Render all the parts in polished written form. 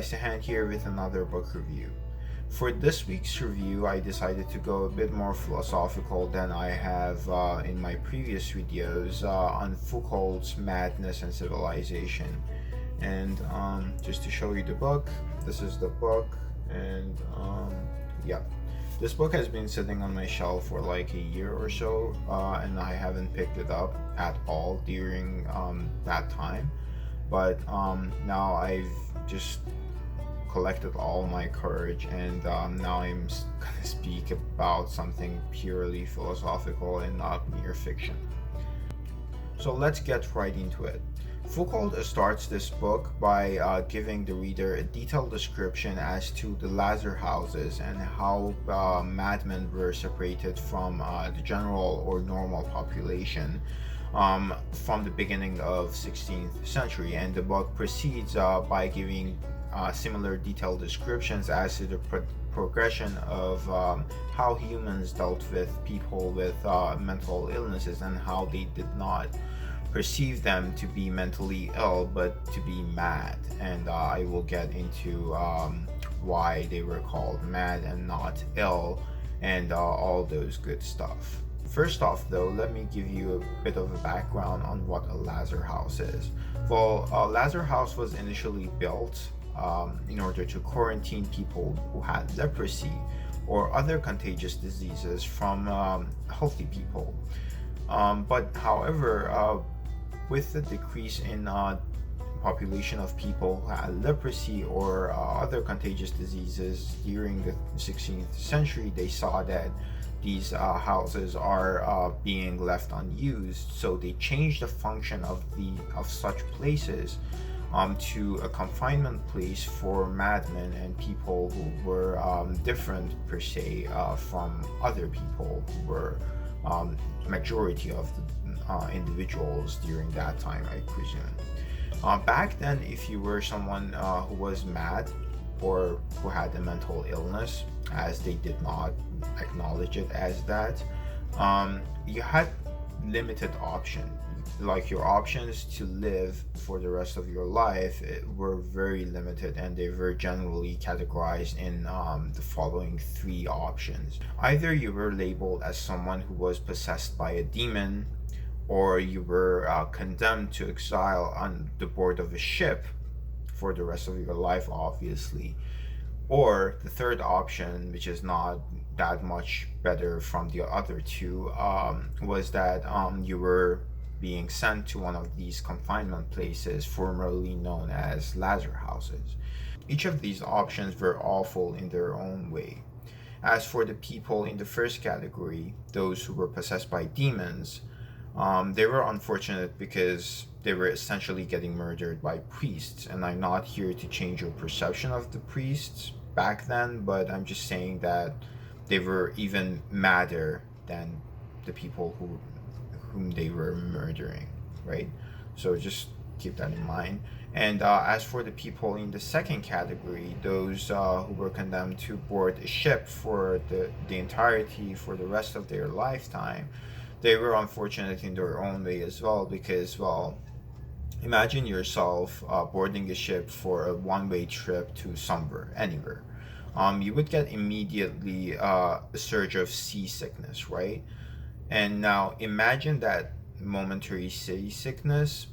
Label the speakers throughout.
Speaker 1: guys, Tahan here with another book review. For this week's review, I decided to go a bit more philosophical than I have in my previous videos on Foucault's Madness and Civilization. And just to show you the book, this is the book, and yeah. This book has been sitting on my shelf for like a year or so, and I haven't picked it up at all during that time. But now I've just collected all my courage, and now I'm gonna speak about something purely philosophical and not mere fiction. So let's get right into it. Foucault starts this book by giving the reader a detailed description as to the Lazar houses and how madmen were separated from the general or normal population from the beginning of 16th century. And the book proceeds by giving similar detailed descriptions as to the progression of how humans dealt with people with mental illnesses and how they did not perceive them to be mentally ill but to be mad. And I will get into why they were called mad and not ill, and all those good stuff. First off, though, let me give you a bit of a background on what a Lazar house is. Well, a Lazar house was initially built in order to quarantine people who had leprosy or other contagious diseases from healthy people. But however, with the decrease in population of people who had leprosy or other contagious diseases during the 16th century, they saw that these houses are being left unused, so they changed the function of such places to a confinement place for madmen and people who were different per se from other people who were majority of the individuals during that time, I presume. Back then, if you were someone who was mad or who had a mental illness, as they did not acknowledge it as that, you had limited option. Like, your options to live for the rest of your life were very limited, and they were generally categorized in the following three options. Either you were labeled as someone who was possessed by a demon, or you were condemned to exile on the board of a ship for the rest of your life, obviously. Or the third option, which is not that much better from the other two, was that you were being sent to one of these confinement places formerly known as Lazar houses. Each of these options were awful in their own way. As for the people in the first category, those who were possessed by demons, they were unfortunate because they were essentially getting murdered by priests. And I'm not here to change your perception of the priests back then, but I'm just saying that they were even madder than the people whom they were murdering, right? So just keep that in mind. And as for the people in the second category, those who were condemned to board a ship for the entirety, for the rest of their lifetime, they were unfortunate in their own way as well, because, well, imagine yourself boarding a ship for a one-way trip to somewhere, anywhere. You would get immediately a surge of seasickness, right? And now imagine that momentary seasickness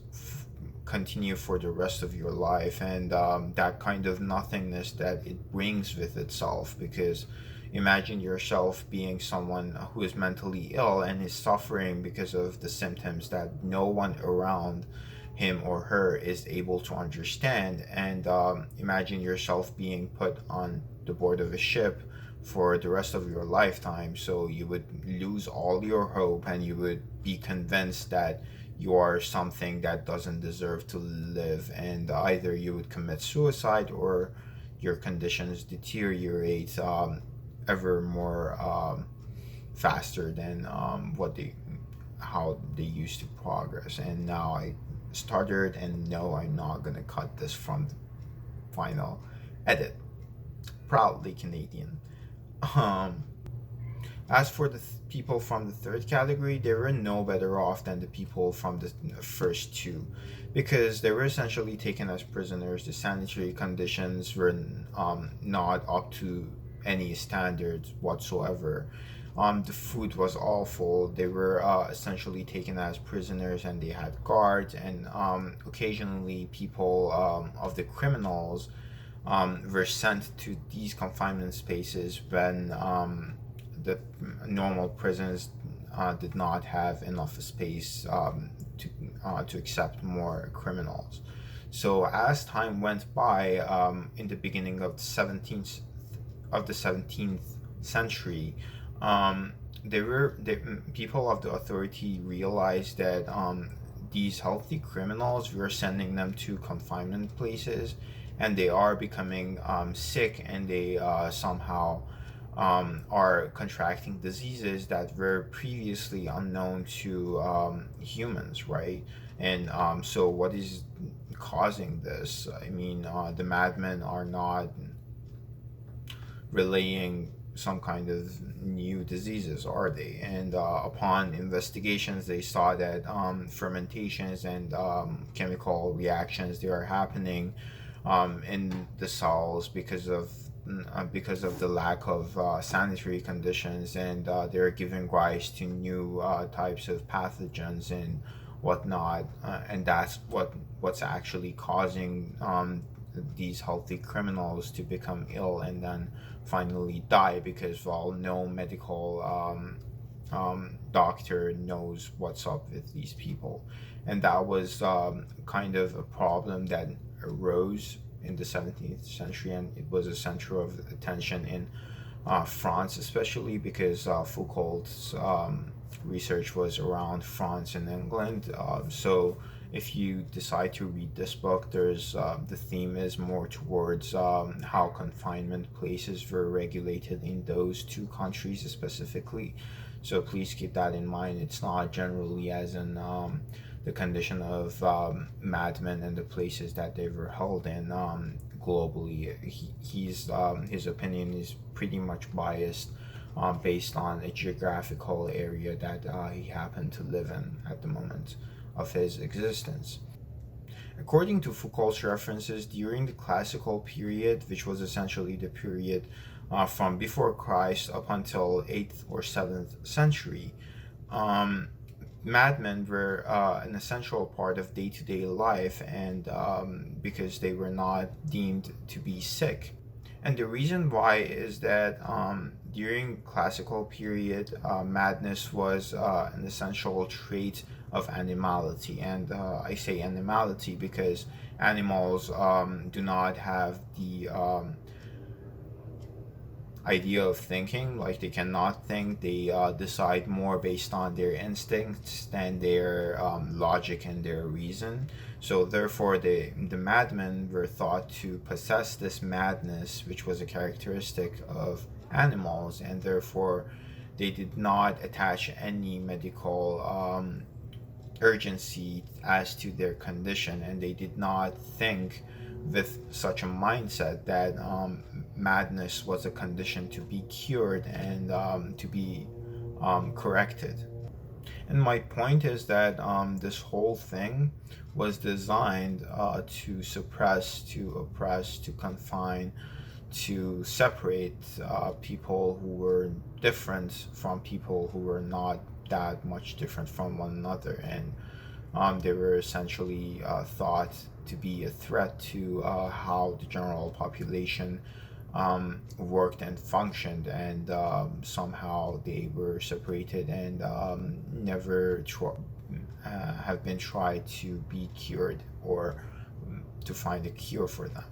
Speaker 1: continue for the rest of your life, and that kind of nothingness that it brings with itself, because imagine yourself being someone who is mentally ill and is suffering because of the symptoms that no one around him or her is able to understand. And imagine yourself being put on the board of a ship for the rest of your lifetime. So you would lose all your hope, and you would be convinced that you are something that doesn't deserve to live, and either you would commit suicide or your conditions deteriorate ever more faster than how they used to progress. And now I started, and no, I'm not gonna cut this from the final edit. Proudly Canadian. Um, As for the people from the third category, they were no better off than the people from the first two, because they were essentially taken as prisoners. The sanitary conditions were not up to any standards whatsoever. The food was awful. They were essentially taken as prisoners, and they had guards, and occasionally people of the criminals were sent to these confinement spaces when the normal prisons did not have enough space to accept more criminals. So as time went by, in the beginning of the 17th century, um, people of the authority realized that these healthy criminals, we were sending them to confinement places, and they are becoming sick, and they somehow are contracting diseases that were previously unknown to humans, right? And so, what is causing this? I mean, the madmen are not relaying some kind of new diseases, are they? And upon investigations, they saw that fermentations and chemical reactions, they are happening in the cells because of the lack of sanitary conditions, and they're giving rise to new types of pathogens and whatnot, and that's what's actually causing these healthy criminals to become ill and then finally die, because well, no medical doctor knows what's up with these people. And that was kind of a problem that arose in the 17th century, and it was a center of attention in France, especially because Foucault's research was around France and England. So if you decide to read this book, there's the theme is more towards how confinement places were regulated in those two countries specifically. So please keep that in mind. It's not generally as in the condition of madmen and the places that they were held in globally. His opinion is pretty much biased based on a geographical area that he happened to live in at the moment of his existence. According to Foucault's references, during the classical period, which was essentially the period from before Christ up until 8th or 7th century, um, madmen were an essential part of day-to-day life, and because they were not deemed to be sick. And the reason why is that during classical period, madness was an essential trait of animality. And I say animality because animals do not have the idea of thinking. Like, they cannot think. They decide more based on their instincts than their logic and their reason. So therefore, the madmen were thought to possess this madness, which was a characteristic of animals, and therefore they did not attach any medical urgency as to their condition, and they did not think with such a mindset that madness was a condition to be cured and to be corrected. And my point is that this whole thing was designed to suppress, to oppress, to confine, to separate people who were different from people who were not that much different from one another. And they were essentially thought to be a threat to how the general population worked and functioned, and somehow they were separated and never have been tried to be cured or to find a cure for them.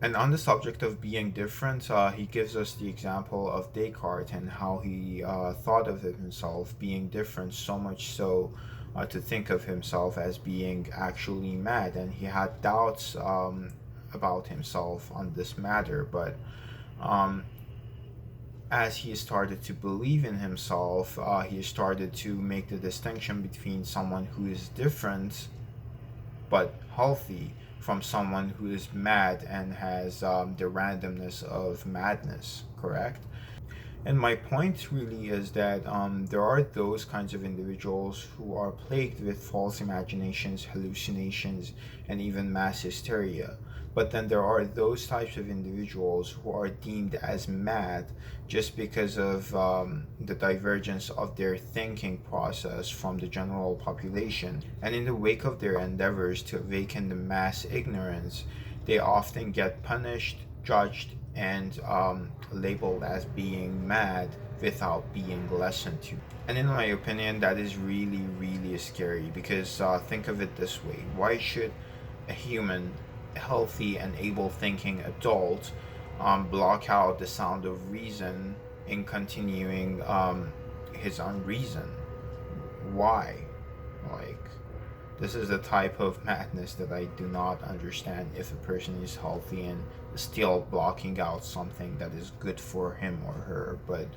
Speaker 1: And on the subject of being different, he gives us the example of Descartes and how he thought of himself being different, so much so to think of himself as being actually mad. And he had doubts about himself on this matter, but um, as he started to believe in himself, he started to make the distinction between someone who is different but healthy from someone who is mad and has the randomness of madness, correct? And my point really is that there are those kinds of individuals who are plagued with false imaginations, hallucinations, and even mass hysteria. But then there are those types of individuals who are deemed as mad just because of the divergence of their thinking process from the general population. And in the wake of their endeavors to awaken the mass ignorance, they often get punished, judged, and labeled as being mad without being listened to. And in my opinion, that is really, really scary because think of it this way: why should a human, healthy, and able thinking adult block out the sound of reason in continuing his unreason? Why? Like, this is the type of madness that I do not understand. If a person is healthy and still blocking out something that is good for him or her, but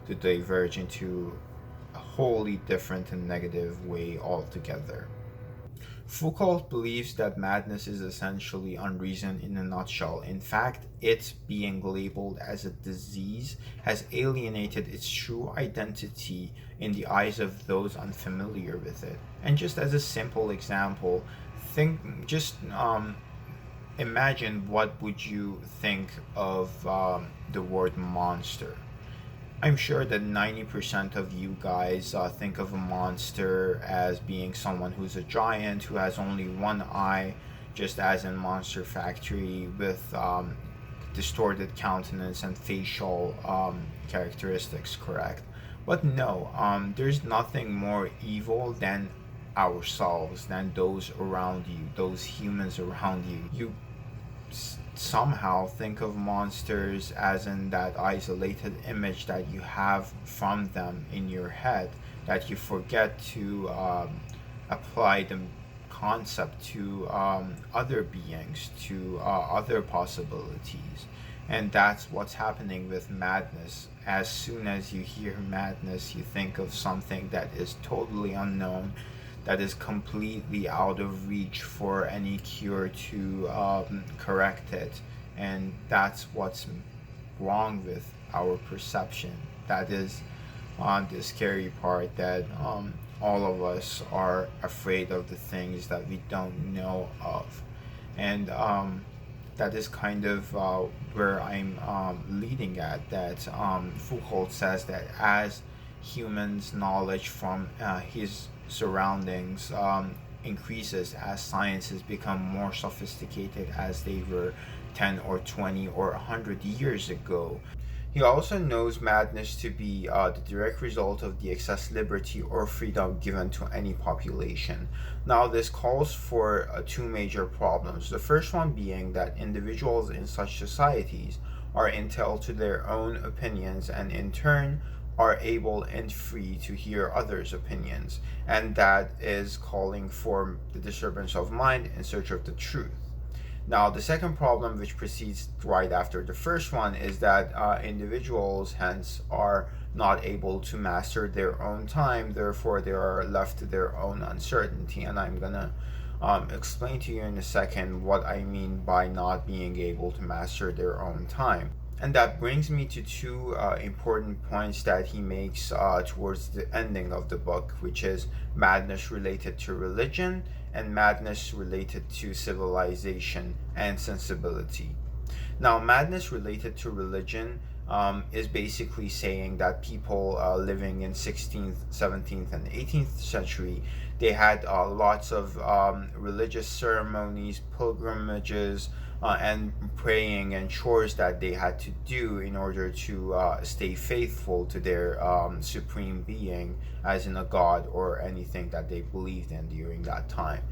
Speaker 1: to diverge into a wholly different and negative way altogether. Foucault believes that madness is essentially unreason in a nutshell. In fact, it being labeled as a disease has alienated its true identity in the eyes of those unfamiliar with it. And just as a simple example, imagine what would you think of the word monster. I'm sure that 90% of you guys think of a monster as being someone who's a giant who has only one eye, just as in Monster Factory, with distorted countenance and facial characteristics, correct? But no, there's nothing more evil than ourselves, than those around you, those humans around you. You somehow think of monsters as in that isolated image that you have from them in your head, that you forget to apply the concept to other beings, to other possibilities. And that's what's happening with madness. As soon as you hear madness, you think of something that is totally unknown, that is completely out of reach for any cure to correct it. And that's what's wrong with our perception. That is the scary part, that all of us are afraid of the things that we don't know of. And that is kind of where I'm leading at, that Foucault says that as humans' knowledge from his surroundings increases, as sciences become more sophisticated as they were 10 or 20 or 100 years ago. He also knows madness to be the direct result of the excess liberty or freedom given to any population. Now, this calls for two major problems. The first one being that individuals in such societies are entitled to their own opinions and in turn are able and free to hear others' opinions, and that is calling for the disturbance of mind in search of the truth. Now, the second problem, which proceeds right after the first one, is that individuals hence are not able to master their own time, therefore, they are left to their own uncertainty. And I'm gonna explain to you in a second what I mean by not being able to master their own time. And that brings me to two important points that he makes towards the ending of the book, which is madness related to religion and madness related to civilization and sensibility. Now, madness related to religion is basically saying that people living in 16th, 17th, and 18th century, they had lots of religious ceremonies, pilgrimages, and praying and chores that they had to do in order to stay faithful to their supreme being, as in a god or anything that they believed in during that time,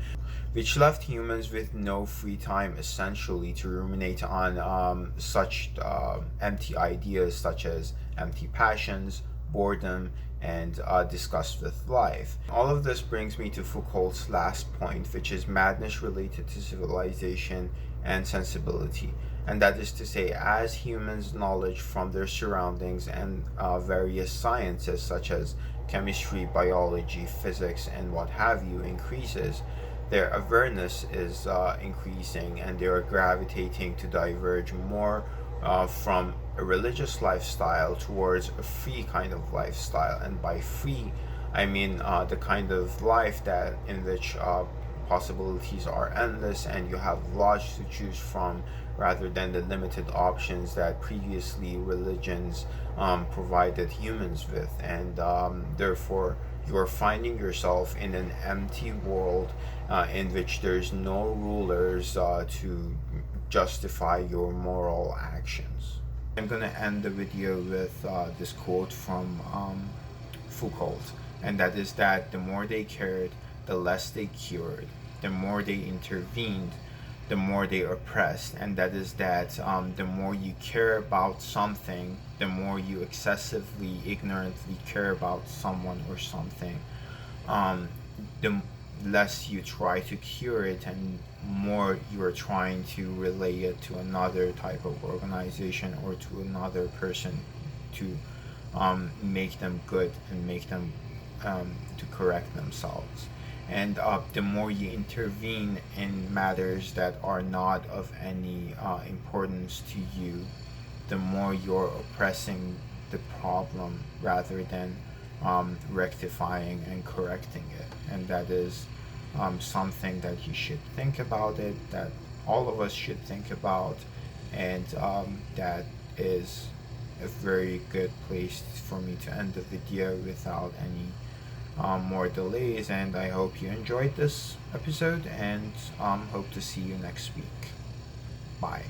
Speaker 1: which left humans with no free time essentially to ruminate on such empty ideas such as empty passions, boredom, and disgust with life. All of this brings me to Foucault's last point, which is madness related to civilization and sensibility. And that is to say, as humans' knowledge from their surroundings and various sciences such as chemistry, biology, physics, and what have you increases, their awareness is increasing and they are gravitating to diverge more from a religious lifestyle towards a free kind of lifestyle. And by free, I mean the kind of life that in which possibilities are endless and you have lots to choose from, rather than the limited options that previously religions provided humans with. And therefore, you are finding yourself in an empty world in which there's no rulers to justify your moral actions. I'm gonna end the video with this quote from Foucault, and that is that the more they cared, the less they cured, the more they intervened, the more they oppressed. And that is that the more you care about something, the more you excessively, ignorantly care about someone or something, the less you try to cure it, and more you are trying to relay it to another type of organization or to another person to make them good and make them to correct themselves. And the more you intervene in matters that are not of any importance to you, the more you're oppressing the problem rather than rectifying and correcting it. And that is something that you should think about it, that all of us should think about, and that is a very good place for me to end the video without any more delays. And I hope you enjoyed this episode, and hope to see you next week. Bye.